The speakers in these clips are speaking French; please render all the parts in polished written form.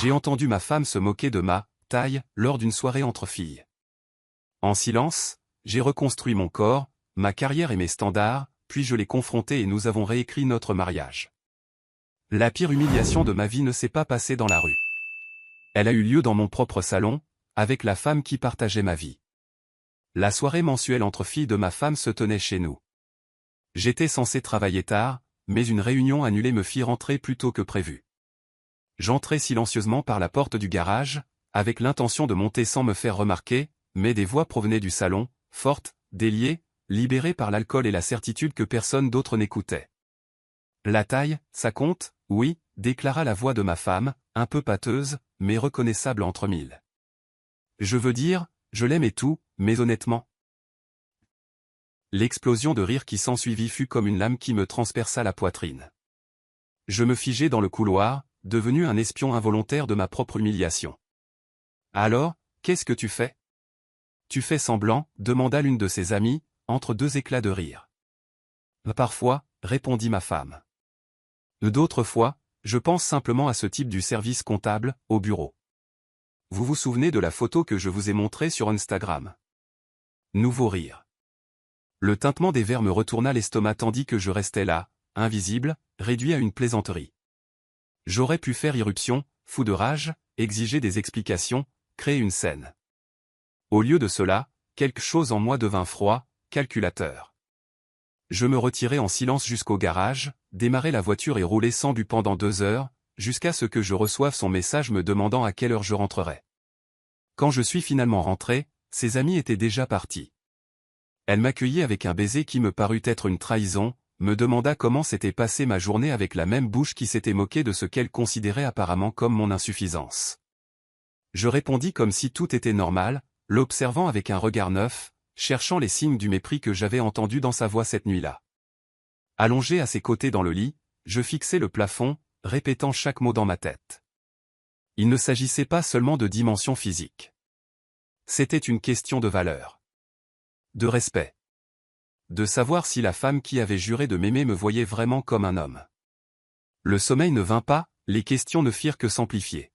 J'ai entendu ma femme se moquer de ma taille lors d'une soirée entre filles. En silence, j'ai reconstruit mon corps, ma carrière et mes standards, puis je l'ai confrontée et nous avons réécrit notre mariage. La pire humiliation de ma vie ne s'est pas passée dans la rue. Elle a eu lieu dans mon propre salon, avec la femme qui partageait ma vie. La soirée mensuelle entre filles de ma femme se tenait chez nous. J'étais censé travailler tard, mais une réunion annulée me fit rentrer plus tôt que prévu. J'entrai silencieusement par la porte du garage, avec l'intention de monter sans me faire remarquer, mais des voix provenaient du salon, fortes, déliées, libérées par l'alcool et la certitude que personne d'autre n'écoutait. La taille, ça compte, oui, déclara la voix de ma femme, un peu pâteuse, mais reconnaissable entre mille. Je veux dire, je l'aime et tout, mais honnêtement. L'explosion de rire qui s'ensuivit fut comme une lame qui me transperça la poitrine. Je me figeai dans le couloir, devenu un espion involontaire de ma propre humiliation. Alors, qu'est-ce que tu fais? Tu fais semblant, demanda l'une de ses amies, entre deux éclats de rire. Parfois, répondit ma femme. D'autres fois, je pense simplement à ce type du service comptable, au bureau. Vous vous souvenez de la photo que je vous ai montrée sur Instagram? Nouveau rire. Le tintement des verres me retourna l'estomac tandis que je restais là, invisible, réduit à une plaisanterie. J'aurais pu faire irruption, fou de rage, exiger des explications, créer une scène. Au lieu de cela, quelque chose en moi devint froid, calculateur. Je me retirai en silence jusqu'au garage, démarrai la voiture et roulai sans but pendant 2 heures, jusqu'à ce que je reçoive son message me demandant à quelle heure je rentrerais. Quand je suis finalement rentré, ses amis étaient déjà partis. Elle m'accueillit avec un baiser qui me parut être une trahison, me demanda comment s'était passée ma journée avec la même bouche qui s'était moquée de ce qu'elle considérait apparemment comme mon insuffisance. Je répondis comme si tout était normal, l'observant avec un regard neuf, cherchant les signes du mépris que j'avais entendu dans sa voix cette nuit-là. Allongé à ses côtés dans le lit, je fixais le plafond, répétant chaque mot dans ma tête. Il ne s'agissait pas seulement de dimension physique. C'était une question de valeur. De respect. De savoir si la femme qui avait juré de m'aimer me voyait vraiment comme un homme. Le sommeil ne vint pas, les questions ne firent que s'amplifier.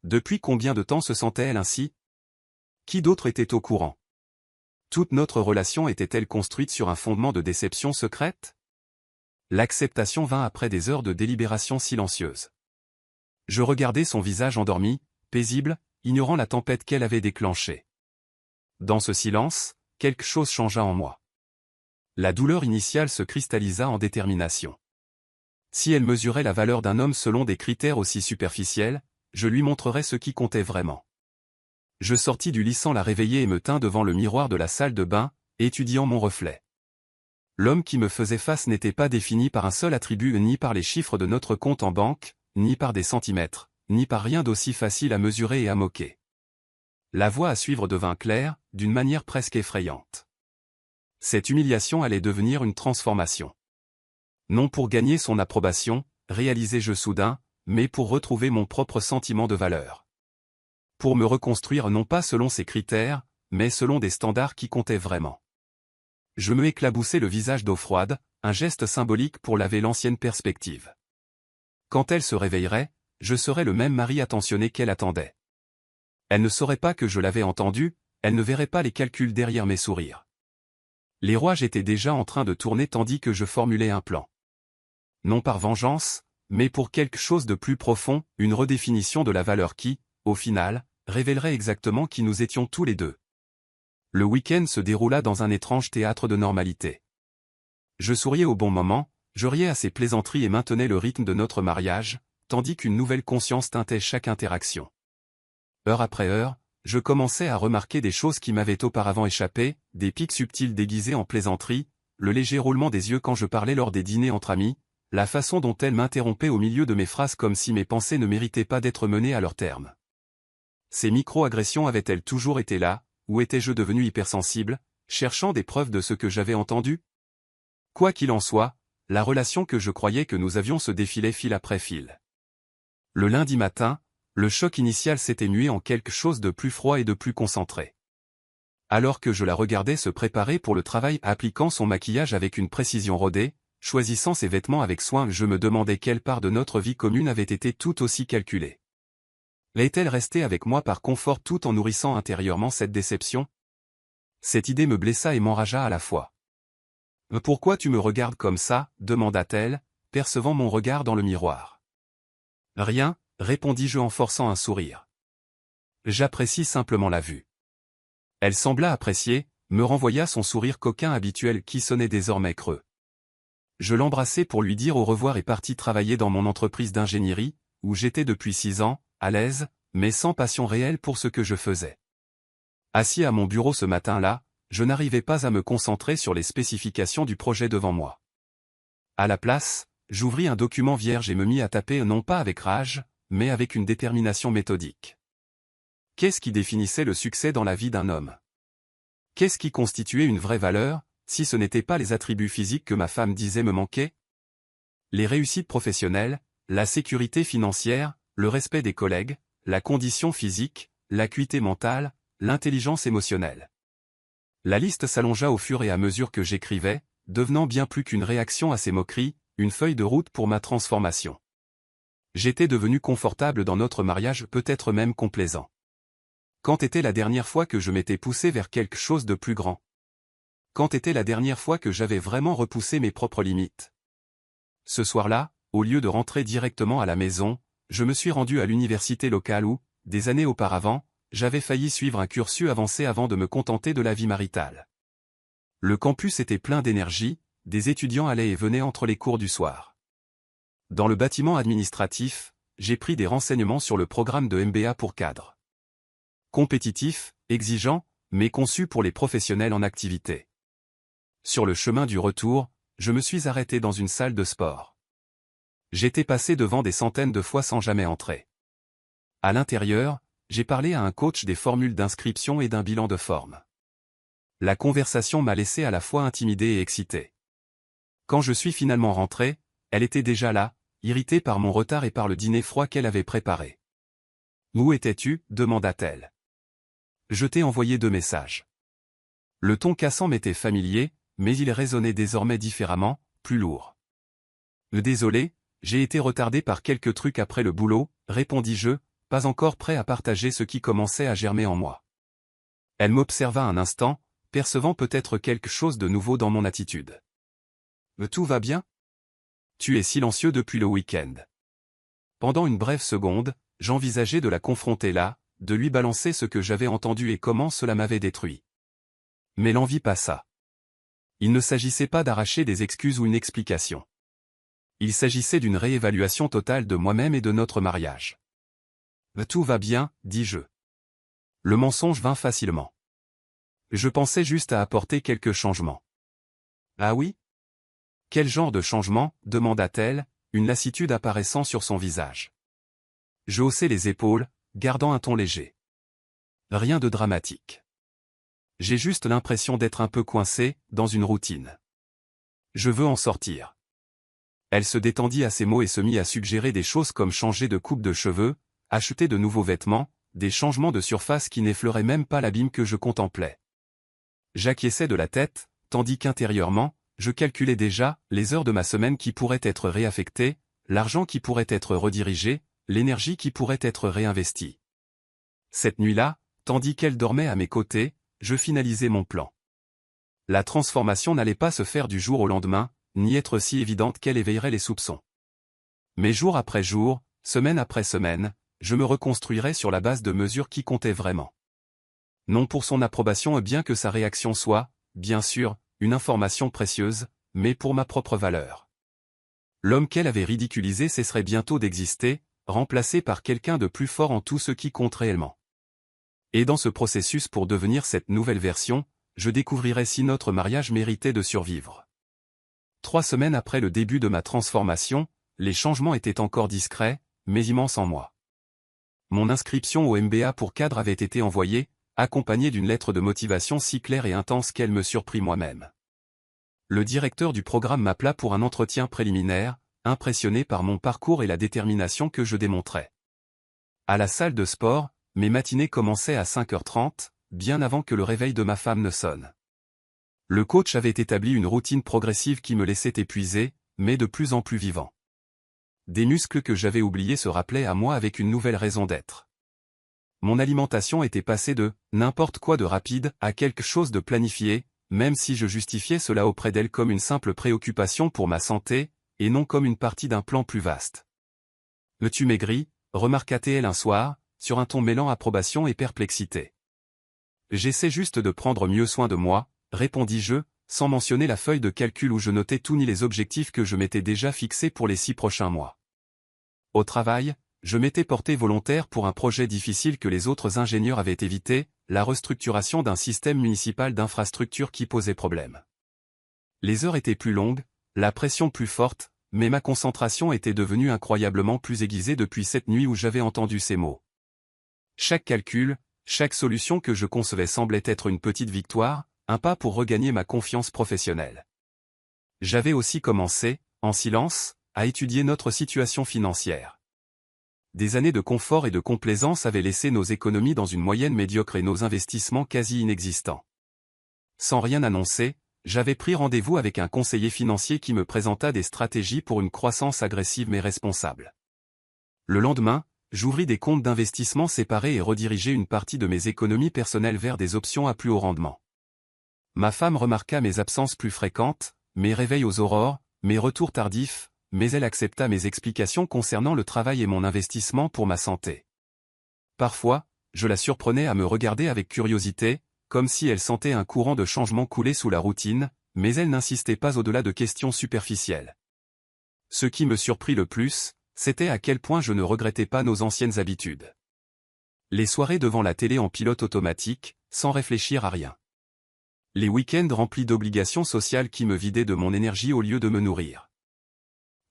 Depuis combien de temps se sentait-elle ainsi? Qui d'autre était au courant? Toute notre relation était-elle construite sur un fondement de déception secrète? L'acceptation vint après des heures de délibération silencieuse. Je regardais son visage endormi, paisible, ignorant la tempête qu'elle avait déclenchée. Dans ce silence, quelque chose changea en moi. La douleur initiale se cristallisa en détermination. Si elle mesurait la valeur d'un homme selon des critères aussi superficiels, je lui montrerais ce qui comptait vraiment. Je sortis du lit sans la réveiller et me tins devant le miroir de la salle de bain, étudiant mon reflet. L'homme qui me faisait face n'était pas défini par un seul attribut ni par les chiffres de notre compte en banque, ni par des centimètres, ni par rien d'aussi facile à mesurer et à moquer. La voie à suivre devint claire, d'une manière presque effrayante. Cette humiliation allait devenir une transformation. Non pour gagner son approbation, réalisai-je soudain, mais pour retrouver mon propre sentiment de valeur. Pour me reconstruire non pas selon ses critères, mais selon des standards qui comptaient vraiment. Je me éclaboussai le visage d'eau froide, un geste symbolique pour laver l'ancienne perspective. Quand elle se réveillerait, je serais le même mari attentionné qu'elle attendait. Elle ne saurait pas que je l'avais entendu, elle ne verrait pas les calculs derrière mes sourires. Les rouages étaient déjà en train de tourner tandis que je formulais un plan. Non par vengeance, mais pour quelque chose de plus profond, une redéfinition de la valeur qui, au final, révélerait exactement qui nous étions tous les deux. Le week-end se déroula dans un étrange théâtre de normalité. Je souriais au bon moment, je riais à ses plaisanteries et maintenais le rythme de notre mariage, tandis qu'une nouvelle conscience teintait chaque interaction. Heure après heure, je commençais à remarquer des choses qui m'avaient auparavant échappé, des pics subtils déguisés en plaisanterie, le léger roulement des yeux quand je parlais lors des dîners entre amis, la façon dont elle m'interrompait au milieu de mes phrases comme si mes pensées ne méritaient pas d'être menées à leur terme. Ces micro-agressions avaient-elles toujours été là, ou étais-je devenu hypersensible, cherchant des preuves de ce que j'avais entendu? Quoi qu'il en soit, la relation que je croyais que nous avions se défilait fil après fil. Le lundi matin, le choc initial s'était mué en quelque chose de plus froid et de plus concentré. Alors que je la regardais se préparer pour le travail appliquant son maquillage avec une précision rodée, choisissant ses vêtements avec soin, je me demandais quelle part de notre vie commune avait été tout aussi calculée. Est-elle restée avec moi par confort tout en nourrissant intérieurement cette déception? Cette idée me blessa et m'enragea à la fois. « Pourquoi tu me regardes comme ça ?» demanda-t-elle, percevant mon regard dans le miroir. « Rien, » répondis-je en forçant un sourire. « J'apprécie simplement la vue. » Elle sembla apprécier, me renvoya son sourire coquin habituel qui sonnait désormais creux. Je l'embrassai pour lui dire au revoir et partis travailler dans mon entreprise d'ingénierie, où j'étais depuis 6 ans, à l'aise, mais sans passion réelle pour ce que je faisais. Assis à mon bureau ce matin-là, je n'arrivais pas à me concentrer sur les spécifications du projet devant moi. À la place, j'ouvris un document vierge et me mis à taper non pas avec rage, mais avec une détermination méthodique. Qu'est-ce qui définissait le succès dans la vie d'un homme? Qu'est-ce qui constituait une vraie valeur, si ce n'était pas les attributs physiques que ma femme disait me manquer? Les réussites professionnelles, la sécurité financière, le respect des collègues, la condition physique, l'acuité mentale, l'intelligence émotionnelle. La liste s'allongea au fur et à mesure que j'écrivais, devenant bien plus qu'une réaction à ces moqueries, une feuille de route pour ma transformation. J'étais devenu confortable dans notre mariage, peut-être même complaisant. Quand était la dernière fois que je m'étais poussé vers quelque chose de plus grand? Quand était la dernière fois que j'avais vraiment repoussé mes propres limites? Ce soir-là, au lieu de rentrer directement à la maison, je me suis rendu à l'université locale où, des années auparavant, j'avais failli suivre un cursus avancé avant de me contenter de la vie maritale. Le campus était plein d'énergie, des étudiants allaient et venaient entre les cours du soir. Dans le bâtiment administratif, j'ai pris des renseignements sur le programme de MBA pour cadres. Compétitif, exigeant, mais conçu pour les professionnels en activité. Sur le chemin du retour, je me suis arrêté dans une salle de sport. J'étais passé devant des centaines de fois sans jamais entrer. À l'intérieur, j'ai parlé à un coach des formules d'inscription et d'un bilan de forme. La conversation m'a laissé à la fois intimidé et excité. Quand je suis finalement rentré, elle était déjà là, irritée par mon retard et par le dîner froid qu'elle avait préparé. « Où étais-tu » demanda-t-elle. Je t'ai envoyé 2 messages. Le ton cassant m'était familier, mais il résonnait désormais différemment, plus lourd. « Désolé, j'ai été retardé par quelques trucs après le boulot » répondis-je, pas encore prêt à partager ce qui commençait à germer en moi. Elle m'observa un instant, percevant peut-être quelque chose de nouveau dans mon attitude. « Tout va bien ? Tu es silencieux depuis le week-end. » Pendant une brève seconde, j'envisageais de la confronter là, de lui balancer ce que j'avais entendu et comment cela m'avait détruit. Mais l'envie passa. Il ne s'agissait pas d'arracher des excuses ou une explication. Il s'agissait d'une réévaluation totale de moi-même et de notre mariage. « Tout va bien » dis-je. Le mensonge vint facilement. Je pensais juste à apporter quelques changements. « Ah oui ? Quel genre de changement » demanda-t-elle, une lassitude apparaissant sur son visage. Je haussai les épaules, gardant un ton léger. Rien de dramatique. J'ai juste l'impression d'être un peu coincé, dans une routine. Je veux en sortir. Elle se détendit à ces mots et se mit à suggérer des choses comme changer de coupe de cheveux, acheter de nouveaux vêtements, des changements de surface qui n'effleuraient même pas l'abîme que je contemplais. J'acquiesçais de la tête, tandis qu'intérieurement, je calculais déjà les heures de ma semaine qui pourraient être réaffectées, l'argent qui pourrait être redirigé, l'énergie qui pourrait être réinvestie. Cette nuit-là, tandis qu'elle dormait à mes côtés, je finalisais mon plan. La transformation n'allait pas se faire du jour au lendemain, ni être si évidente qu'elle éveillerait les soupçons. Mais jour après jour, semaine après semaine, je me reconstruirais sur la base de mesures qui comptaient vraiment. Non pour son approbation et bien que sa réaction soit, bien sûr, une information précieuse, mais pour ma propre valeur. L'homme qu'elle avait ridiculisé cesserait bientôt d'exister, remplacé par quelqu'un de plus fort en tout ce qui compte réellement. Et dans ce processus pour devenir cette nouvelle version, je découvrirais si notre mariage méritait de survivre. 3 semaines après le début de ma transformation, les changements étaient encore discrets, mais immenses en moi. Mon inscription au MBA pour cadre avait été envoyée, accompagnée d'une lettre de motivation si claire et intense qu'elle me surprit moi-même. Le directeur du programme m'appela pour un entretien préliminaire, impressionné par mon parcours et la détermination que je démontrais. À la salle de sport, mes matinées commençaient à 5h30, bien avant que le réveil de ma femme ne sonne. Le coach avait établi une routine progressive qui me laissait épuisé, mais de plus en plus vivant. Des muscles que j'avais oubliés se rappelaient à moi avec une nouvelle raison d'être. mon alimentation était passée de « n'importe quoi de rapide » à quelque chose de planifié, même si je justifiais cela auprès d'elle comme une simple préoccupation pour ma santé, et non comme une partie d'un plan plus vaste. « Tu maigris ?» remarqua-t-elle un soir, sur un ton mêlant approbation et perplexité. « J'essaie juste de prendre mieux soin de moi », répondis-je, sans mentionner la feuille de calcul où je notais tout ni les objectifs que je m'étais déjà fixés pour les 6 prochains mois. Au travail, je m'étais porté volontaire pour un projet difficile que les autres ingénieurs avaient évité, la restructuration d'un système municipal d'infrastructures qui posait problème. Les heures étaient plus longues, la pression plus forte, mais ma concentration était devenue incroyablement plus aiguisée depuis cette nuit où j'avais entendu ces mots. Chaque calcul, chaque solution que je concevais semblait être une petite victoire, un pas pour regagner ma confiance professionnelle. J'avais aussi commencé, en silence, à étudier notre situation financière. Des années de confort et de complaisance avaient laissé nos économies dans une moyenne médiocre et nos investissements quasi inexistants. Sans rien annoncer, j'avais pris rendez-vous avec un conseiller financier qui me présenta des stratégies pour une croissance agressive mais responsable. Le lendemain, j'ouvris des comptes d'investissement séparés et redirigeai une partie de mes économies personnelles vers des options à plus haut rendement. Ma femme remarqua mes absences plus fréquentes, mes réveils aux aurores, mes retours tardifs, mais elle accepta mes explications concernant le travail et mon investissement pour ma santé. Parfois, je la surprenais à me regarder avec curiosité, comme si elle sentait un courant de changement couler sous la routine, mais elle n'insistait pas au-delà de questions superficielles. Ce qui me surprit le plus, c'était à quel point je ne regrettais pas nos anciennes habitudes. Les soirées devant la télé en pilote automatique, sans réfléchir à rien. Les week-ends remplis d'obligations sociales qui me vidaient de mon énergie au lieu de me nourrir.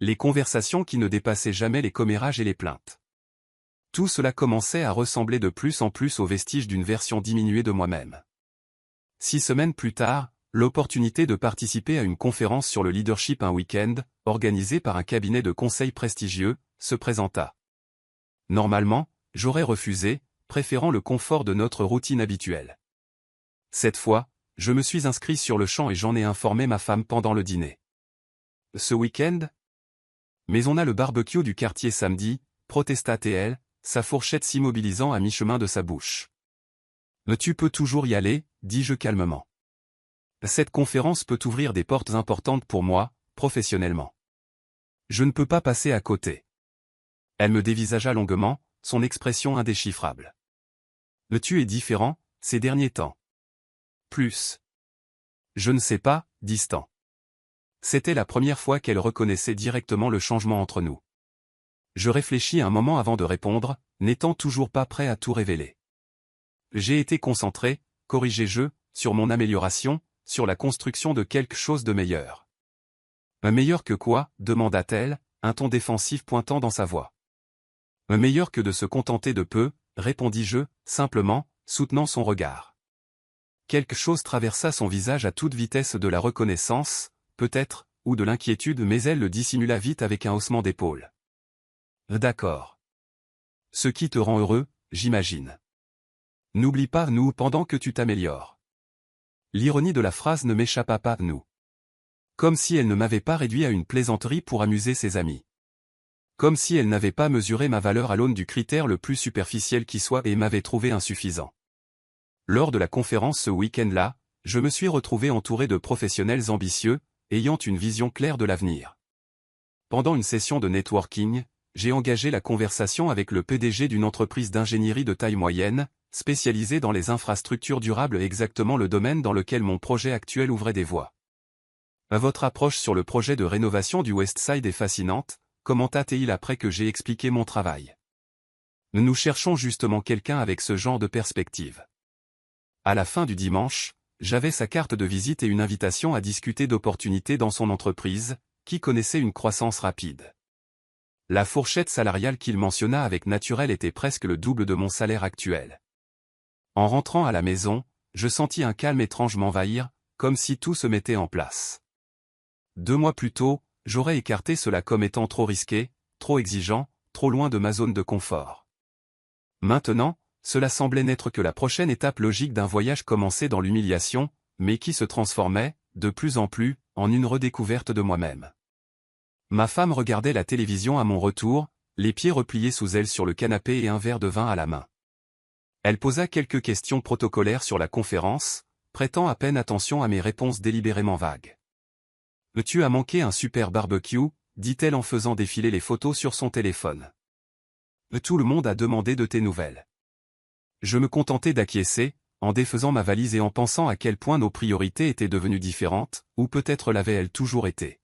Les conversations qui ne dépassaient jamais les commérages et les plaintes. Tout cela commençait à ressembler de plus en plus aux vestiges d'une version diminuée de moi-même. 6 semaines plus tard, l'opportunité de participer à une conférence sur le leadership un week-end, organisée par un cabinet de conseil prestigieux, se présenta. Normalement, j'aurais refusé, préférant le confort de notre routine habituelle. Cette fois, je me suis inscrit sur le champ et j'en ai informé ma femme pendant le dîner. Ce week-end ? Mais on a le barbecue du quartier samedi, protesta-t-elle, sa fourchette s'immobilisant à mi-chemin de sa bouche. Tu peux toujours y aller, dis-je calmement. Cette conférence peut ouvrir des portes importantes pour moi, professionnellement. Je ne peux pas passer à côté. Elle me dévisagea longuement, son expression indéchiffrable. Tu es différent, ces derniers temps. Plus. Je ne sais pas, distant. C'était la première fois qu'elle reconnaissait directement le changement entre nous. Je réfléchis un moment avant de répondre, n'étant toujours pas prêt à tout révéler. J'ai été concentré, corrigé-je, sur mon amélioration, sur la construction de quelque chose de meilleur. Un meilleur que quoi, demanda-t-elle, un ton défensif pointant dans sa voix. Un meilleur que de se contenter de peu, répondis-je, simplement, soutenant son regard. Quelque chose traversa son visage à toute vitesse de la reconnaissance, peut-être, ou de l'inquiétude mais elle le dissimula vite avec un haussement d'épaule. D'accord. Ce qui te rend heureux, j'imagine. N'oublie pas nous pendant que tu t'améliores. L'ironie de la phrase ne m'échappa pas nous. Comme si elle ne m'avait pas réduit à une plaisanterie pour amuser ses amis. Comme si elle n'avait pas mesuré ma valeur à l'aune du critère le plus superficiel qui soit et m'avait trouvé insuffisant. Lors de la conférence ce week-end-là, je me suis retrouvé entouré de professionnels ambitieux, ayant une vision claire de l'avenir. Pendant une session de networking, j'ai engagé la conversation avec le PDG d'une entreprise d'ingénierie de taille moyenne, spécialisée dans les infrastructures durables, exactement le domaine dans lequel mon projet actuel ouvrait des voies. Votre approche sur le projet de rénovation du Westside est fascinante, commenta-t-il après que j'ai expliqué mon travail. Nous cherchons justement quelqu'un avec ce genre de perspective. À la fin du dimanche, j'avais sa carte de visite et une invitation à discuter d'opportunités dans son entreprise, qui connaissait une croissance rapide. La fourchette salariale qu'il mentionna avec naturel était presque le double de mon salaire actuel. En rentrant à la maison, je sentis un calme étrange m'envahir, comme si tout se mettait en place. 2 mois plus tôt, j'aurais écarté cela comme étant trop risqué, trop exigeant, trop loin de ma zone de confort. Maintenant, cela semblait n'être que la prochaine étape logique d'un voyage commencé dans l'humiliation, mais qui se transformait, de plus en plus, en une redécouverte de moi-même. Ma femme regardait la télévision à mon retour, les pieds repliés sous elle sur le canapé et un verre de vin à la main. Elle posa quelques questions protocolaires sur la conférence, prêtant à peine attention à mes réponses délibérément vagues. « Tu as manqué un super barbecue », dit-elle en faisant défiler les photos sur son téléphone. « Tout le monde a demandé de tes nouvelles. » Je me contentais d'acquiescer, en défaisant ma valise et en pensant à quel point nos priorités étaient devenues différentes, ou peut-être l'avaient-elles toujours été.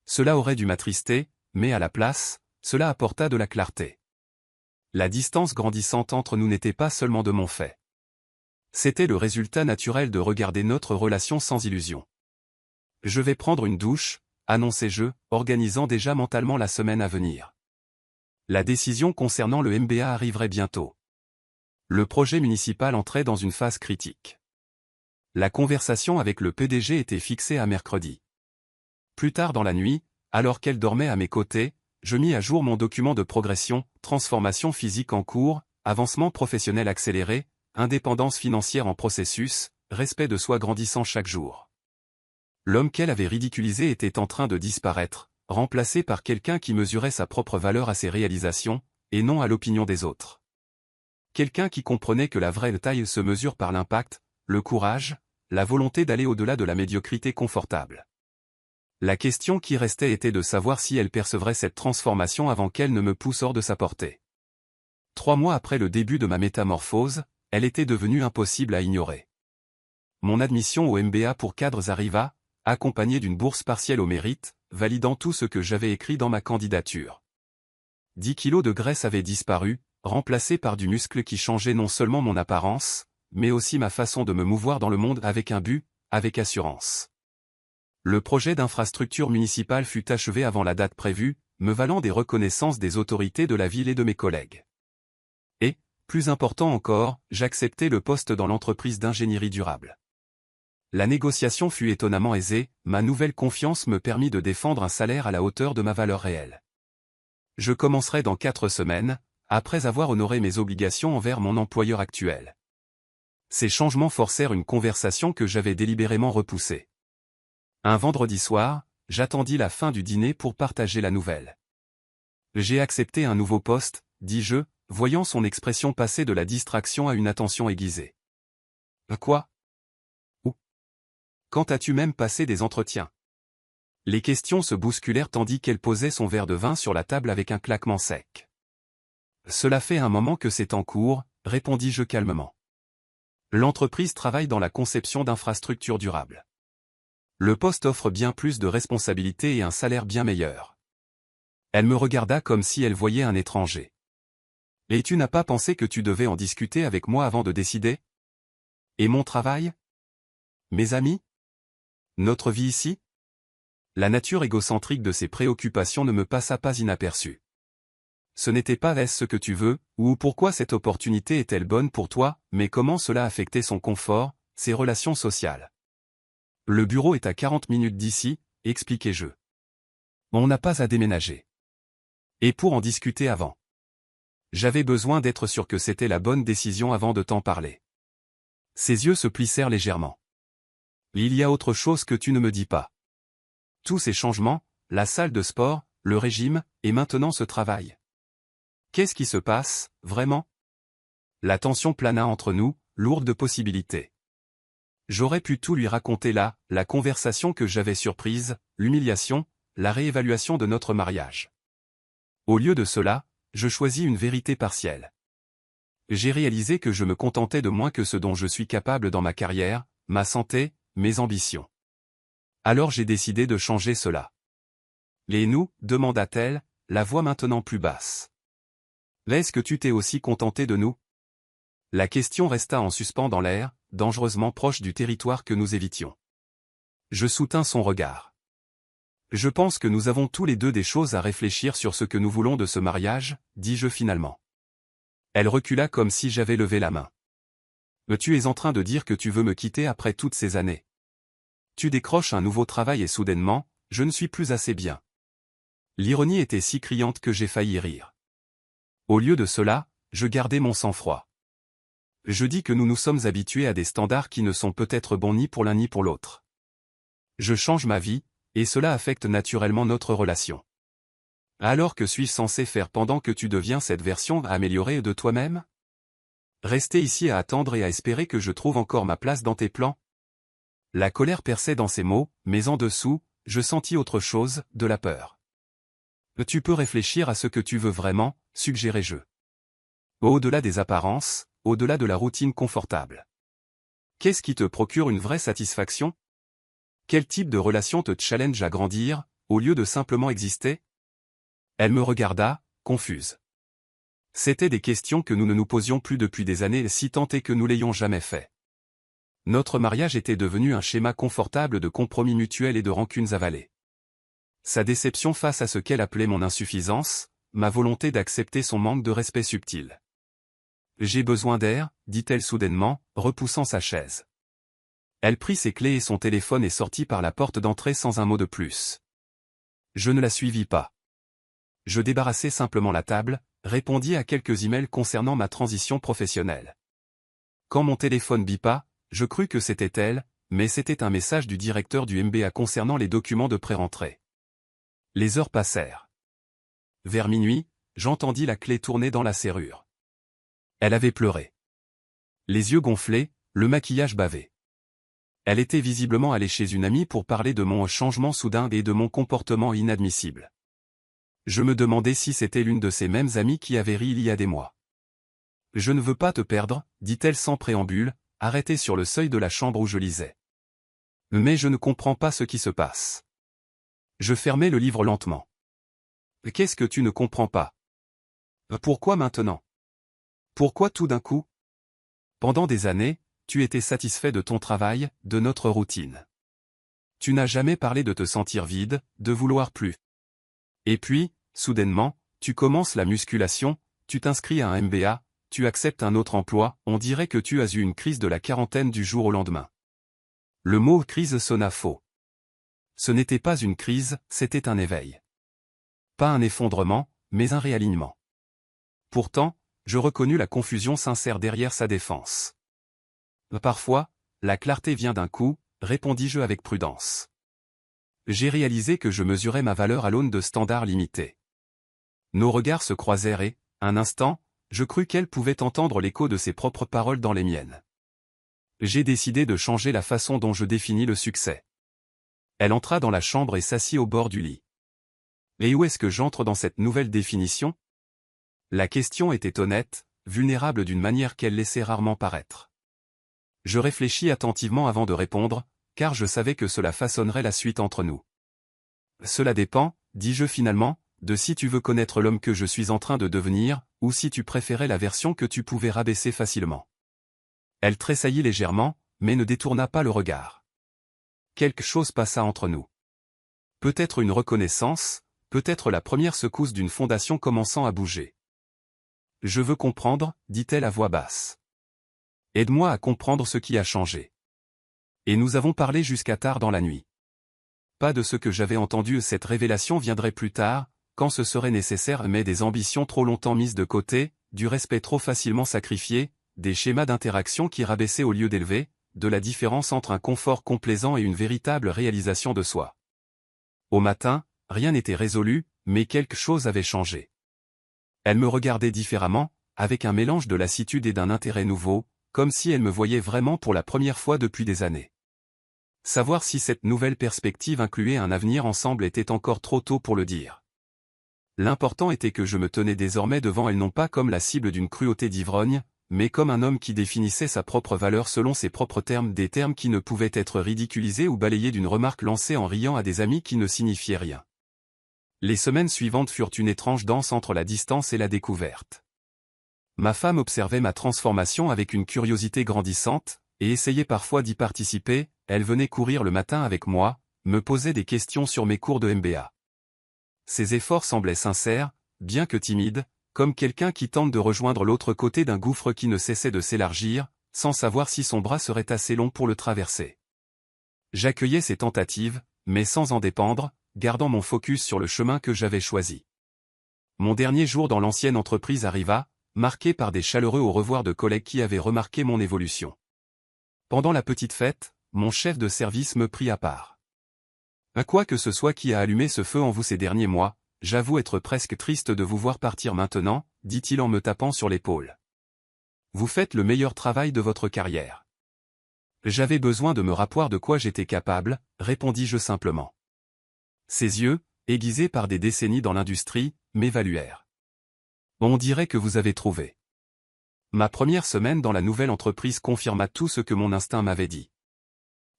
Cela aurait dû m'attrister, mais à la place, cela apporta de la clarté. La distance grandissante entre nous n'était pas seulement de mon fait. C'était le résultat naturel de regarder notre relation sans illusion. « Je vais prendre une douche », annonçai-je, organisant déjà mentalement la semaine à venir. La décision concernant le MBA arriverait bientôt. Le projet municipal entrait dans une phase critique. La conversation avec le PDG était fixée à mercredi. Plus tard dans la nuit, alors qu'elle dormait à mes côtés, je mis à jour mon document de progression, transformation physique en cours, avancement professionnel accéléré, indépendance financière en processus, respect de soi grandissant chaque jour. L'homme qu'elle avait ridiculisé était en train de disparaître, remplacé par quelqu'un qui mesurait sa propre valeur à ses réalisations, et non à l'opinion des autres. Quelqu'un qui comprenait que la vraie taille se mesure par l'impact, le courage, la volonté d'aller au-delà de la médiocrité confortable. La question qui restait était de savoir si elle percevrait cette transformation avant qu'elle ne me pousse hors de sa portée. 3 mois après le début de ma métamorphose, elle était devenue impossible à ignorer. Mon admission au MBA pour cadres arriva, accompagnée d'une bourse partielle au mérite, validant tout ce que j'avais écrit dans ma candidature. 10 kilos de graisse avaient disparu, remplacés par du muscle qui changeait non seulement mon apparence, mais aussi ma façon de me mouvoir dans le monde avec un but, avec assurance. Le projet d'infrastructure municipale fut achevé avant la date prévue, me valant des reconnaissances des autorités de la ville et de mes collègues. Et, plus important encore, j'acceptai le poste dans l'entreprise d'ingénierie durable. La négociation fut étonnamment aisée, ma nouvelle confiance me permit de défendre un salaire à la hauteur de ma valeur réelle. Je commencerai dans 4 semaines, après avoir honoré mes obligations envers mon employeur actuel. Ces changements forcèrent une conversation que j'avais délibérément repoussée. Un vendredi soir, j'attendis la fin du dîner pour partager la nouvelle. « J'ai accepté un nouveau poste », dis-je, voyant son expression passer de la distraction à une attention aiguisée. « Quoi ? Où ? Quand as-tu même passé des entretiens ?» Les questions se bousculèrent tandis qu'elle posait son verre de vin sur la table avec un claquement sec. « Cela fait un moment que c'est en cours », répondis-je calmement. L'entreprise travaille dans la conception d'infrastructures durables. Le poste offre bien plus de responsabilités et un salaire bien meilleur. Elle me regarda comme si elle voyait un étranger. « Et tu n'as pas pensé que tu devais en discuter avec moi avant de décider ? Et mon travail ? Mes amis ? Notre vie ici ?» La nature égocentrique de ses préoccupations ne me passa pas inaperçue. Ce n'était pas « est-ce ce que tu veux » ou « pourquoi cette opportunité est-elle bonne pour toi », mais comment cela affectait son confort, ses relations sociales. « Le bureau est à 40 minutes d'ici », expliquai-je. « On n'a pas à déménager. » Et pour en discuter avant. J'avais besoin d'être sûr que c'était la bonne décision avant de t'en parler. Ses yeux se plissèrent légèrement. « Il y a autre chose que tu ne me dis pas. Tous ces changements, la salle de sport, le régime, et maintenant ce travail. Qu'est-ce qui se passe, vraiment ?» La tension plana entre nous, lourde de possibilités. J'aurais pu tout lui raconter là, la conversation que j'avais surprise, l'humiliation, la réévaluation de notre mariage. Au lieu de cela, je choisis une vérité partielle. J'ai réalisé que je me contentais de moins que ce dont je suis capable dans ma carrière, ma santé, mes ambitions. Alors j'ai décidé de changer cela. « Et nous ?» demanda-t-elle, la voix maintenant plus basse. « Est-ce que tu t'es aussi contenté de nous ?» La question resta en suspens dans l'air, dangereusement proche du territoire que nous évitions. Je soutins son regard. « Je pense que nous avons tous les deux des choses à réfléchir sur ce que nous voulons de ce mariage, » dis-je finalement. Elle recula comme si j'avais levé la main. « Tu es en train de dire que tu veux me quitter après toutes ces années. Tu décroches un nouveau travail et soudainement, je ne suis plus assez bien. » L'ironie était si criante que j'ai failli rire. Au lieu de cela, je gardai mon sang-froid. Je dis que nous nous sommes habitués à des standards qui ne sont peut-être bons ni pour l'un ni pour l'autre. Je change ma vie, et cela affecte naturellement notre relation. Alors que suis-je censé faire pendant que tu deviens cette version améliorée de toi-même ? Rester ici à attendre et à espérer que je trouve encore ma place dans tes plans? La colère perçait dans ses mots, mais en dessous, je sentis autre chose, de la peur. Tu peux réfléchir à ce que tu veux vraiment, suggérai-je. Au-delà des apparences, au-delà de la routine confortable. Qu'est-ce qui te procure une vraie satisfaction? Quel type de relation te challenge à grandir, au lieu de simplement exister? Elle me regarda, confuse. C'étaient des questions que nous ne nous posions plus depuis des années, si tant est que nous l'ayons jamais fait. Notre mariage était devenu un schéma confortable de compromis mutuels et de rancunes avalées. Sa déception face à ce qu'elle appelait mon insuffisance, ma volonté d'accepter son manque de respect subtil. J'ai besoin d'air, dit-elle soudainement, repoussant sa chaise. Elle prit ses clés et son téléphone et sortit par la porte d'entrée sans un mot de plus. Je ne la suivis pas. Je débarrassai simplement la table, répondis à quelques emails concernant ma transition professionnelle. Quand mon téléphone bipa, je crus que c'était elle, mais c'était un message du directeur du MBA concernant les documents de pré-rentrée. Les heures passèrent. Vers minuit, j'entendis la clé tourner dans la serrure. Elle avait pleuré. Les yeux gonflés, le maquillage bavé. Elle était visiblement allée chez une amie pour parler de mon changement soudain et de mon comportement inadmissible. Je me demandais si c'était l'une de ces mêmes amies qui avait ri il y a des mois. « Je ne veux pas te perdre, dit-elle sans préambule, arrêtée sur le seuil de la chambre où je lisais. Mais je ne comprends pas ce qui se passe. Je fermai le livre lentement. Qu'est-ce que tu ne comprends pas? Pourquoi maintenant? Pourquoi tout d'un coup? Pendant des années, tu étais satisfait de ton travail, de notre routine. Tu n'as jamais parlé de te sentir vide, de vouloir plus. Et puis, soudainement, tu commences la musculation, tu t'inscris à un MBA, tu acceptes un autre emploi, on dirait que tu as eu une crise de la quarantaine du jour au lendemain. Le mot crise sonna faux. Ce n'était pas une crise, c'était un éveil. Pas un effondrement, mais un réalignement. Pourtant, je reconnus la confusion sincère derrière sa défense. Parfois, la clarté vient d'un coup, répondis-je avec prudence. J'ai réalisé que je mesurais ma valeur à l'aune de standards limités. Nos regards se croisèrent et, un instant, je crus qu'elle pouvait entendre l'écho de ses propres paroles dans les miennes. J'ai décidé de changer la façon dont je définis le succès. Elle entra dans la chambre et s'assit au bord du lit. Et où est-ce que j'entre dans cette nouvelle définition? La question était honnête, vulnérable d'une manière qu'elle laissait rarement paraître. Je réfléchis attentivement avant de répondre, car je savais que cela façonnerait la suite entre nous. Cela dépend, dis-je finalement, de si tu veux connaître l'homme que je suis en train de devenir, ou si tu préférais la version que tu pouvais rabaisser facilement. Elle tressaillit légèrement, mais ne détourna pas le regard. Quelque chose passa entre nous. Peut-être une reconnaissance, peut-être la première secousse d'une fondation commençant à bouger. Je veux comprendre, dit-elle à voix basse. Aide-moi à comprendre ce qui a changé. Et nous avons parlé jusqu'à tard dans la nuit. Pas de ce que j'avais entendu, cette révélation viendrait plus tard, quand ce serait nécessaire, mais des ambitions trop longtemps mises de côté, du respect trop facilement sacrifié, des schémas d'interaction qui rabaissaient au lieu d'élever, de la différence entre un confort complaisant et une véritable réalisation de soi. Au matin, rien n'était résolu, mais quelque chose avait changé. Elle me regardait différemment, avec un mélange de lassitude et d'un intérêt nouveau, comme si elle me voyait vraiment pour la première fois depuis des années. Savoir si cette nouvelle perspective incluait un avenir ensemble était encore trop tôt pour le dire. L'important était que je me tenais désormais devant elle non pas comme la cible d'une cruauté d'ivrogne, mais comme un homme qui définissait sa propre valeur selon ses propres termes, des termes qui ne pouvaient être ridiculisés ou balayés d'une remarque lancée en riant à des amis qui ne signifiaient rien. Les semaines suivantes furent une étrange danse entre la distance et la découverte. Ma femme observait ma transformation avec une curiosité grandissante, et essayait parfois d'y participer. Elle venait courir le matin avec moi, me posait des questions sur mes cours de MBA. Ses efforts semblaient sincères, bien que timides, comme quelqu'un qui tente de rejoindre l'autre côté d'un gouffre qui ne cessait de s'élargir, sans savoir si son bras serait assez long pour le traverser. J'accueillais ces tentatives, mais sans en dépendre, gardant mon focus sur le chemin que j'avais choisi. Mon dernier jour dans l'ancienne entreprise arriva, marqué par des chaleureux au revoir de collègues qui avaient remarqué mon évolution. Pendant la petite fête, mon chef de service me prit à part. Quoi que ce soit qui a allumé ce feu en vous ces derniers mois, j'avoue être presque triste de vous voir partir maintenant, dit-il en me tapant sur l'épaule. Vous faites le meilleur travail de votre carrière. J'avais besoin de me rappeler de quoi j'étais capable, répondis-je simplement. Ses yeux, aiguisés par des décennies dans l'industrie, m'évaluèrent. On dirait que vous avez trouvé. Ma première semaine dans la nouvelle entreprise confirma tout ce que mon instinct m'avait dit.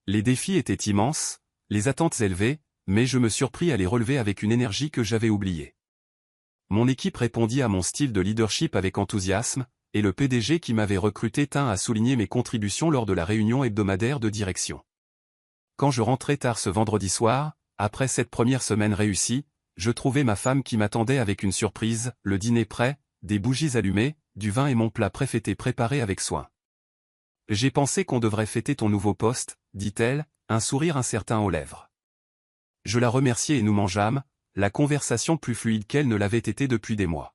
Les défis étaient immenses, les attentes élevées, mais je me surpris à les relever avec une énergie que j'avais oubliée. Mon équipe répondit à mon style de leadership avec enthousiasme, et le PDG qui m'avait recruté tint à souligner mes contributions lors de la réunion hebdomadaire de direction. Quand je rentrais tard ce vendredi soir, après cette première semaine réussie, je trouvais ma femme qui m'attendait avec une surprise, le dîner prêt, des bougies allumées, du vin et mon plat préféré préparé avec soin. J'ai pensé qu'on devrait fêter ton nouveau poste, dit-elle, un sourire incertain aux lèvres. Je la remerciai et nous mangeâmes, la conversation plus fluide qu'elle ne l'avait été depuis des mois.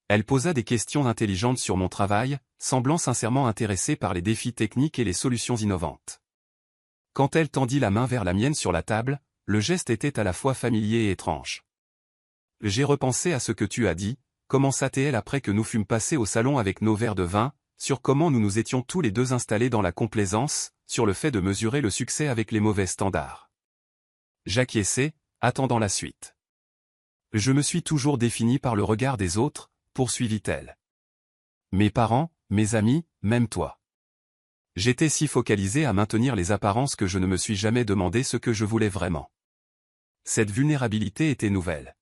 Elle posa des questions intelligentes sur mon travail, semblant sincèrement intéressée par les défis techniques et les solutions innovantes. Quand elle tendit la main vers la mienne sur la table, le geste était à la fois familier et étrange. J'ai repensé à ce que tu as dit, commença-t-elle après que nous fûmes passés au salon avec nos verres de vin, sur comment nous nous étions tous les deux installés dans la complaisance, sur le fait de mesurer le succès avec les mauvais standards. J'acquiesçai, attendant la suite. Je me suis toujours défini par le regard des autres, poursuivit-elle. Mes parents, mes amis, même toi. J'étais si focalisé à maintenir les apparences que je ne me suis jamais demandé ce que je voulais vraiment. Cette vulnérabilité était nouvelle.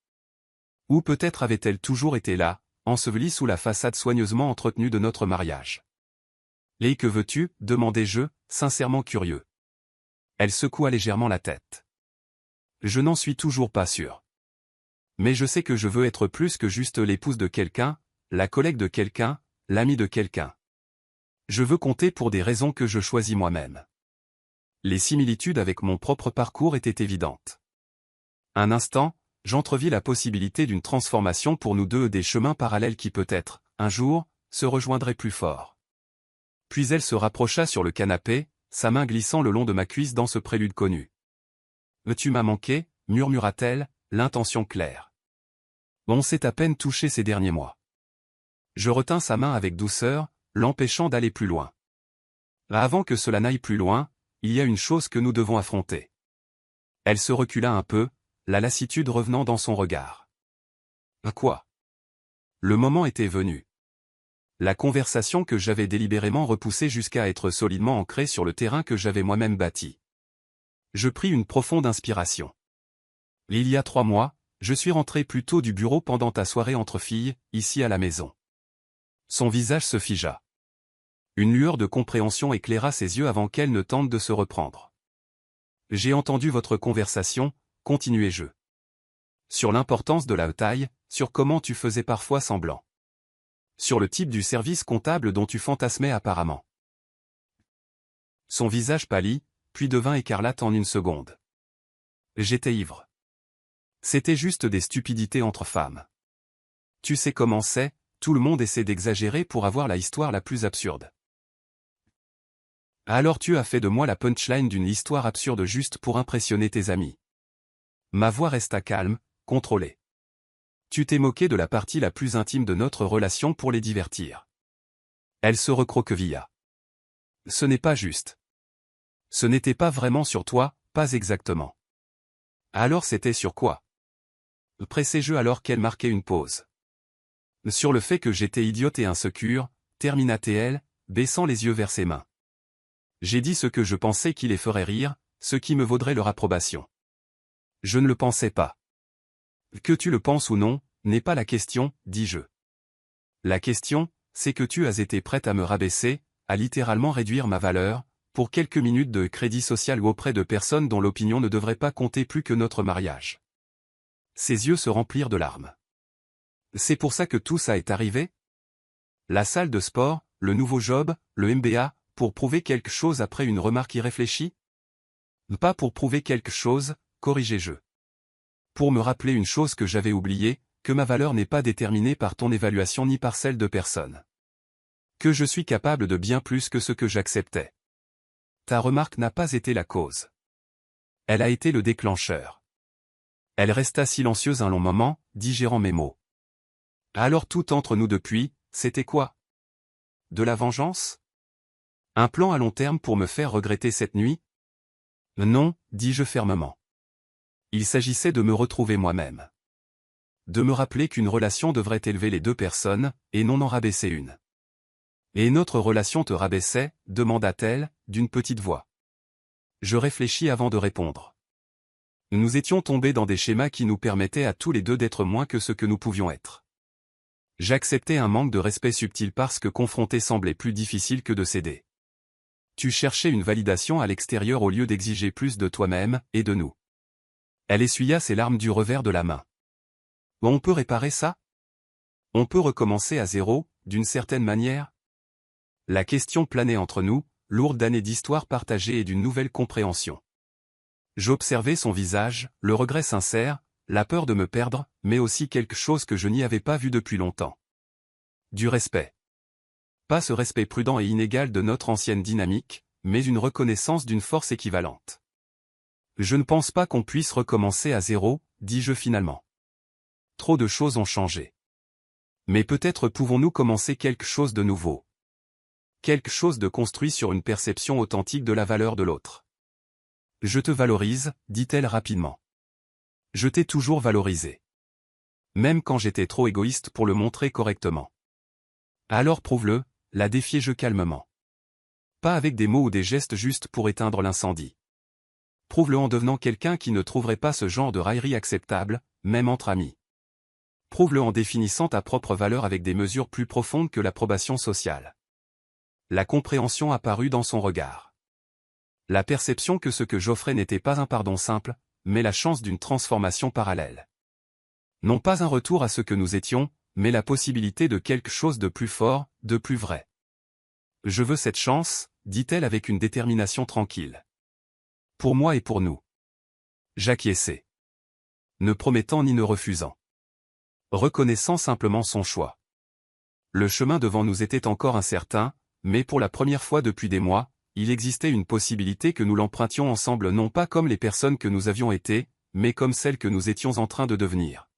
Ou peut-être avait-elle toujours été là, ensevelie sous la façade soigneusement entretenue de notre mariage. « Et que veux-tu » demandai-je, sincèrement curieux. Elle secoua légèrement la tête. Je n'en suis toujours pas sûr. Mais je sais que je veux être plus que juste l'épouse de quelqu'un, la collègue de quelqu'un, l'amie de quelqu'un. Je veux compter pour des raisons que je choisis moi-même. Les similitudes avec mon propre parcours étaient évidentes. Un instant, j'entrevis la possibilité d'une transformation pour nous deux, des chemins parallèles qui peut-être, un jour, se rejoindraient plus fort. Puis elle se rapprocha sur le canapé, sa main glissant le long de ma cuisse dans ce prélude connu. « Tu m'as manqué » murmura-t-elle, l'intention claire. On s'est à peine touché ces derniers mois. Je retins sa main avec douceur, l'empêchant d'aller plus loin. Avant que cela n'aille plus loin, il y a une chose que nous devons affronter. Elle se recula un peu, la lassitude revenant dans son regard. Quoi? Le moment était venu. La conversation que j'avais délibérément repoussée jusqu'à être solidement ancrée sur le terrain que j'avais moi-même bâti. Je pris une profonde inspiration. Il y a 3 mois, je suis rentré plus tôt du bureau pendant ta soirée entre filles, ici à la maison. Son visage se figea. Une lueur de compréhension éclaira ses yeux avant qu'elle ne tente de se reprendre. J'ai entendu votre conversation, continuai-je. Sur l'importance de la taille, sur comment tu faisais parfois semblant. Sur le type du service comptable dont tu fantasmais apparemment. Son visage pâlit, puis devint écarlate en une seconde. J'étais ivre. C'était juste des stupidités entre femmes. Tu sais comment c'est, tout le monde essaie d'exagérer pour avoir la histoire la plus absurde. Alors tu as fait de moi la punchline d'une histoire absurde juste pour impressionner tes amis. Ma voix resta calme, contrôlée. Tu t'es moqué de la partie la plus intime de notre relation pour les divertir. Elle se recroquevilla. Ce n'est pas juste. Ce n'était pas vraiment sur toi, pas exactement. Alors c'était sur quoi? Pressai-je alors qu'elle marquait une pause. Sur le fait que j'étais idiote et insécure, termina-t-elle, baissant les yeux vers ses mains. J'ai dit ce que je pensais qui les ferait rire, ce qui me vaudrait leur approbation. Je ne le pensais pas. Que tu le penses ou non, n'est pas la question, dis-je. La question, c'est que tu as été prête à me rabaisser, à littéralement réduire ma valeur, pour quelques minutes de crédit social ou auprès de personnes dont l'opinion ne devrait pas compter plus que notre mariage. Ses yeux se remplirent de larmes. C'est pour ça que tout ça est arrivé? La salle de sport, le nouveau job, le MBA, pour prouver quelque chose après une remarque irréfléchie? Pas pour prouver quelque chose, corrigeai-je. Pour me rappeler une chose que j'avais oubliée, que ma valeur n'est pas déterminée par ton évaluation ni par celle de personne. Que je suis capable de bien plus que ce que j'acceptais. Ta remarque n'a pas été la cause. Elle a été le déclencheur. Elle resta silencieuse un long moment, digérant mes mots. Alors tout entre nous depuis, c'était quoi? De la vengeance? Un plan à long terme pour me faire regretter cette nuit? Non, dis-je fermement. Il s'agissait de me retrouver moi-même. De me rappeler qu'une relation devrait élever les deux personnes, et non en rabaisser une. Et notre relation te rabaissait, demanda-t-elle, d'une petite voix. Je réfléchis avant de répondre. Nous étions tombés dans des schémas qui nous permettaient à tous les deux d'être moins que ce que nous pouvions être. J'acceptais un manque de respect subtil parce que confronter semblait plus difficile que de céder. Tu cherchais une validation à l'extérieur au lieu d'exiger plus de toi-même et de nous. Elle essuya ses larmes du revers de la main. On peut réparer ça? On peut recommencer à zéro, d'une certaine manière? La question planait entre nous, lourde d'années d'histoire partagée et d'une nouvelle compréhension. J'observais son visage, le regret sincère, la peur de me perdre, mais aussi quelque chose que je n'y avais pas vu depuis longtemps. Du respect. Pas ce respect prudent et inégal de notre ancienne dynamique, mais une reconnaissance d'une force équivalente. Je ne pense pas qu'on puisse recommencer à zéro, dis-je finalement. Trop de choses ont changé. Mais peut-être pouvons-nous commencer quelque chose de nouveau. Quelque chose de construit sur une perception authentique de la valeur de l'autre. Je te valorise, dit-elle rapidement. Je t'ai toujours valorisé. Même quand j'étais trop égoïste pour le montrer correctement. Alors prouve-le, la défiai-je calmement. Pas avec des mots ou des gestes justes pour éteindre l'incendie. Prouve-le en devenant quelqu'un qui ne trouverait pas ce genre de raillerie acceptable, même entre amis. Prouve-le en définissant ta propre valeur avec des mesures plus profondes que l'approbation sociale. La compréhension apparut dans son regard. La perception que ce que j'offrais n'était pas un pardon simple, mais la chance d'une transformation parallèle. Non pas un retour à ce que nous étions, mais la possibilité de quelque chose de plus fort, de plus vrai. Je veux cette chance, dit-elle avec une détermination tranquille. Pour moi et pour nous. J'acquiesçai. Ne promettant ni ne refusant. Reconnaissant simplement son choix. Le chemin devant nous était encore incertain, mais pour la première fois depuis des mois, il existait une possibilité que nous l'empruntions ensemble non pas comme les personnes que nous avions été, mais comme celles que nous étions en train de devenir.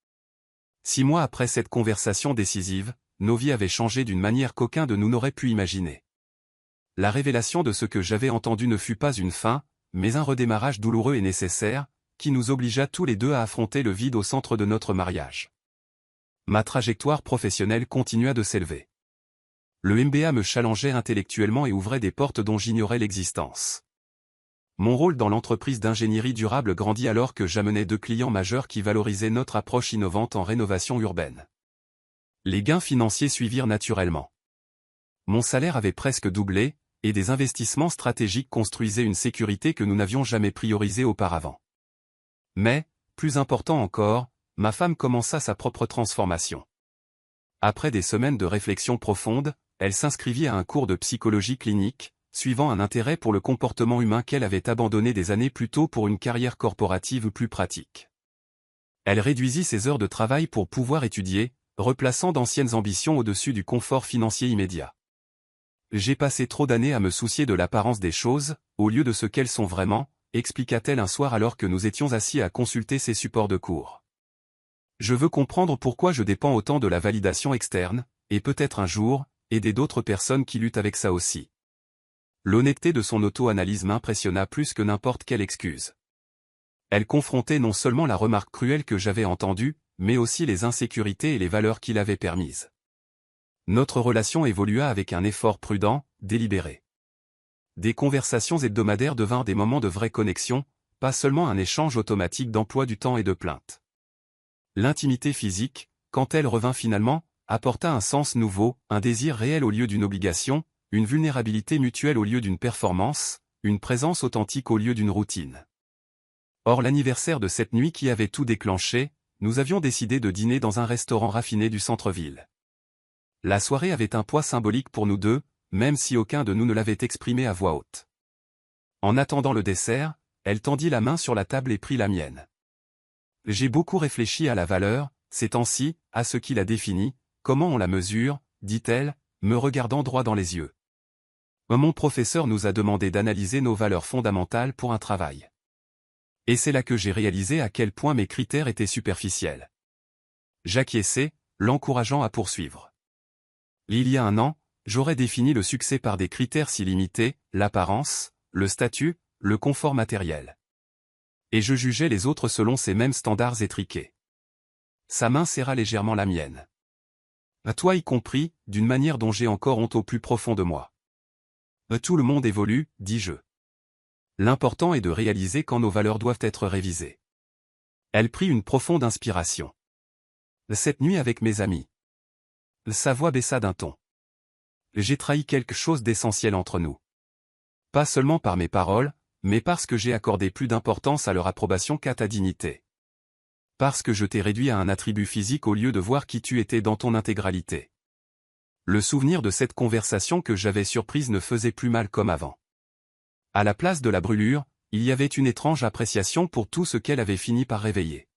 6 mois après cette conversation décisive, nos vies avaient changé d'une manière qu'aucun de nous n'aurait pu imaginer. La révélation de ce que j'avais entendu ne fut pas une fin, mais un redémarrage douloureux et nécessaire, qui nous obligea tous les deux à affronter le vide au centre de notre mariage. Ma trajectoire professionnelle continua de s'élever. Le MBA me challengeait intellectuellement et ouvrait des portes dont j'ignorais l'existence. Mon rôle dans l'entreprise d'ingénierie durable grandit alors que j'amenais 2 clients majeurs qui valorisaient notre approche innovante en rénovation urbaine. Les gains financiers suivirent naturellement. Mon salaire avait presque doublé, et des investissements stratégiques construisaient une sécurité que nous n'avions jamais priorisée auparavant. Mais, plus important encore, ma femme commença sa propre transformation. Après des semaines de réflexion profonde, elle s'inscrivit à un cours de psychologie clinique, suivant un intérêt pour le comportement humain qu'elle avait abandonné des années plus tôt pour une carrière corporative plus pratique. Elle réduisit ses heures de travail pour pouvoir étudier, replaçant d'anciennes ambitions au-dessus du confort financier immédiat. J'ai passé trop d'années à me soucier de l'apparence des choses, au lieu de ce qu'elles sont vraiment, expliqua-t-elle un soir alors que nous étions assis à consulter ses supports de cours. Je veux comprendre pourquoi je dépends autant de la validation externe, et peut-être un jour, aider d'autres personnes qui luttent avec ça aussi. L'honnêteté de son auto-analyse m'impressionna plus que n'importe quelle excuse. Elle confrontait non seulement la remarque cruelle que j'avais entendue, mais aussi les insécurités et les valeurs qu'il avait permises. Notre relation évolua avec un effort prudent, délibéré. Des conversations hebdomadaires devinrent des moments de vraie connexion, pas seulement un échange automatique d'emploi du temps et de plaintes. L'intimité physique, quand elle revint finalement, apporta un sens nouveau, un désir réel au lieu d'une obligation, une vulnérabilité mutuelle au lieu d'une performance, une présence authentique au lieu d'une routine. Or l'anniversaire de cette nuit qui avait tout déclenché, nous avions décidé de dîner dans un restaurant raffiné du centre-ville. La soirée avait un poids symbolique pour nous deux, même si aucun de nous ne l'avait exprimé à voix haute. En attendant le dessert, elle tendit la main sur la table et prit la mienne. J'ai beaucoup réfléchi à la valeur, ces temps-ci, à ce qui la définit, comment on la mesure, dit-elle, me regardant droit dans les yeux. Mon professeur nous a demandé d'analyser nos valeurs fondamentales pour un travail. Et c'est là que j'ai réalisé à quel point mes critères étaient superficiels. J'acquiesçai, l'encourageant à poursuivre. Il y a un an, j'aurais défini le succès par des critères si limités, l'apparence, le statut, le confort matériel. Et je jugeais les autres selon ces mêmes standards étriqués. Sa main serra légèrement la mienne. À toi y compris, d'une manière dont j'ai encore honte au plus profond de moi. Tout le monde évolue, dis-je. L'important est de réaliser quand nos valeurs doivent être révisées. Elle prit une profonde inspiration. Cette nuit avec mes amis. Sa voix baissa d'un ton. J'ai trahi quelque chose d'essentiel entre nous. Pas seulement par mes paroles, mais parce que j'ai accordé plus d'importance à leur approbation qu'à ta dignité. Parce que je t'ai réduit à un attribut physique au lieu de voir qui tu étais dans ton intégralité. Le souvenir de cette conversation que j'avais surprise ne faisait plus mal comme avant. À la place de la brûlure, il y avait une étrange appréciation pour tout ce qu'elle avait fini par réveiller.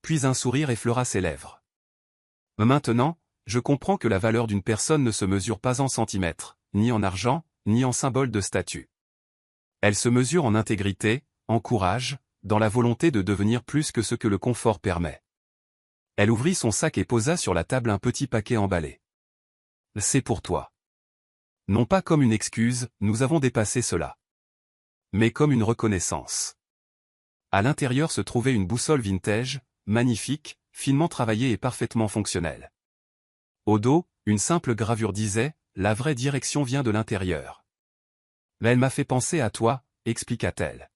Puis un sourire effleura ses lèvres. Maintenant, je comprends que la valeur d'une personne ne se mesure pas en centimètres, ni en argent, ni en symbole de statut. Elle se mesure en intégrité, en courage, dans la volonté de devenir plus que ce que le confort permet. Elle ouvrit son sac et posa sur la table un petit paquet emballé. C'est pour toi. Non pas comme une excuse, nous avons dépassé cela. Mais comme une reconnaissance. À l'intérieur se trouvait une boussole vintage, magnifique, finement travaillée et parfaitement fonctionnelle. Au dos, une simple gravure disait « La vraie direction vient de l'intérieur ». Elle m'a fait penser à toi, expliqua-t-elle.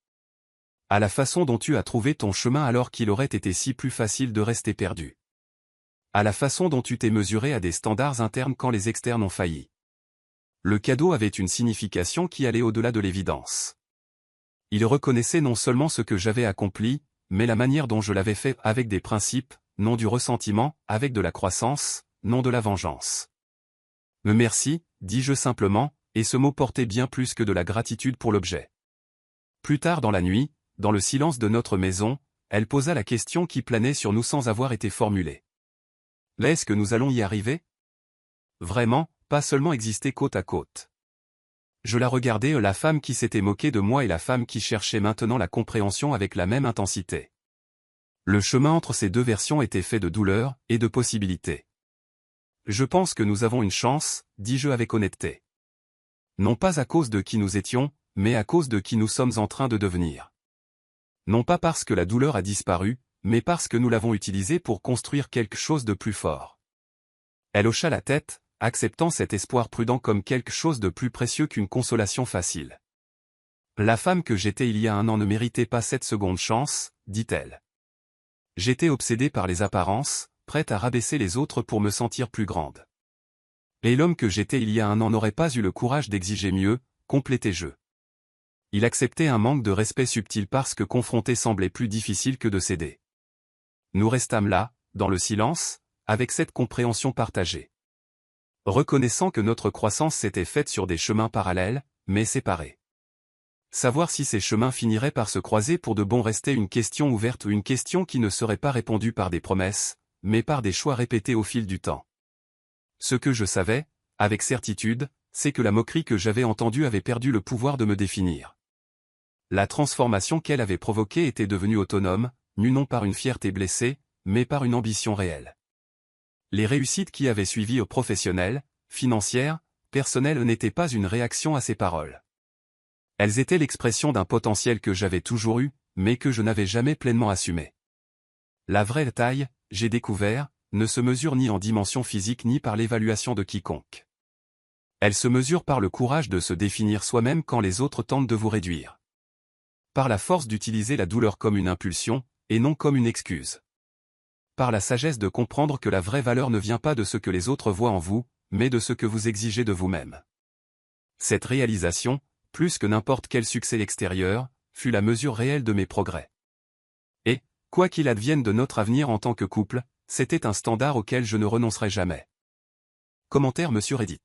À la façon dont tu as trouvé ton chemin alors qu'il aurait été si plus facile de rester perdu. À la façon dont tu t'es mesuré à des standards internes quand les externes ont failli. Le cadeau avait une signification qui allait au-delà de l'évidence. Il reconnaissait non seulement ce que j'avais accompli, mais la manière dont je l'avais fait avec des principes, non du ressentiment, avec de la croissance, non de la vengeance. Merci, dis-je simplement, et ce mot portait bien plus que de la gratitude pour l'objet. Plus tard dans la nuit, dans le silence de notre maison, elle posa la question qui planait sur nous sans avoir été formulée. Est-ce que nous allons y arriver? Vraiment, pas seulement exister côte à côte. Je la regardais, la femme qui s'était moquée de moi et la femme qui cherchait maintenant la compréhension avec la même intensité. Le chemin entre ces deux versions était fait de douleur et de possibilités. Je pense que nous avons une chance, dis-je avec honnêteté. Non pas à cause de qui nous étions, mais à cause de qui nous sommes en train de devenir. Non pas parce que la douleur a disparu, mais parce que nous l'avons utilisée pour construire quelque chose de plus fort. Elle hocha la tête, acceptant cet espoir prudent comme quelque chose de plus précieux qu'une consolation facile. La femme que j'étais il y a un an ne méritait pas cette seconde chance, dit-elle. J'étais obsédée par les apparences, prête à rabaisser les autres pour me sentir plus grande. Et l'homme que j'étais il y a un an n'aurait pas eu le courage d'exiger mieux, complétais-je. Il acceptait un manque de respect subtil parce que confronter semblait plus difficile que de céder. Nous restâmes là, dans le silence, avec cette compréhension partagée. Reconnaissant que notre croissance s'était faite sur des chemins parallèles, mais séparés. Savoir si ces chemins finiraient par se croiser pour de bon restait une question ouverte ou une question qui ne serait pas répondue par des promesses, mais par des choix répétés au fil du temps. Ce que je savais, avec certitude, c'est que la moquerie que j'avais entendue avait perdu le pouvoir de me définir. La transformation qu'elle avait provoquée était devenue autonome, mue non par une fierté blessée, mais par une ambition réelle. Les réussites qui avaient suivi aux professionnels, financières, personnelles n'étaient pas une réaction à ces paroles. Elles étaient l'expression d'un potentiel que j'avais toujours eu, mais que je n'avais jamais pleinement assumé. La vraie taille, j'ai découvert, ne se mesure ni en dimension physique ni par l'évaluation de quiconque. Elle se mesure par le courage de se définir soi-même quand les autres tentent de vous réduire. Par la force d'utiliser la douleur comme une impulsion, et non comme une excuse. Par la sagesse de comprendre que la vraie valeur ne vient pas de ce que les autres voient en vous, mais de ce que vous exigez de vous-même. Cette réalisation, plus que n'importe quel succès extérieur, fut la mesure réelle de mes progrès. Et, quoi qu'il advienne de notre avenir en tant que couple, c'était un standard auquel je ne renoncerai jamais. Commentaire Monsieur Reddit.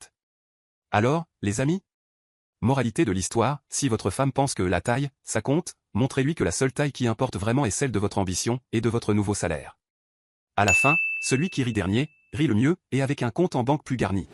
Alors, les amis? Moralité de l'histoire, si votre femme pense que la taille, ça compte, montrez-lui que la seule taille qui importe vraiment est celle de votre ambition et de votre nouveau salaire. À la fin, celui qui rit dernier, rit le mieux et avec un compte en banque plus garni.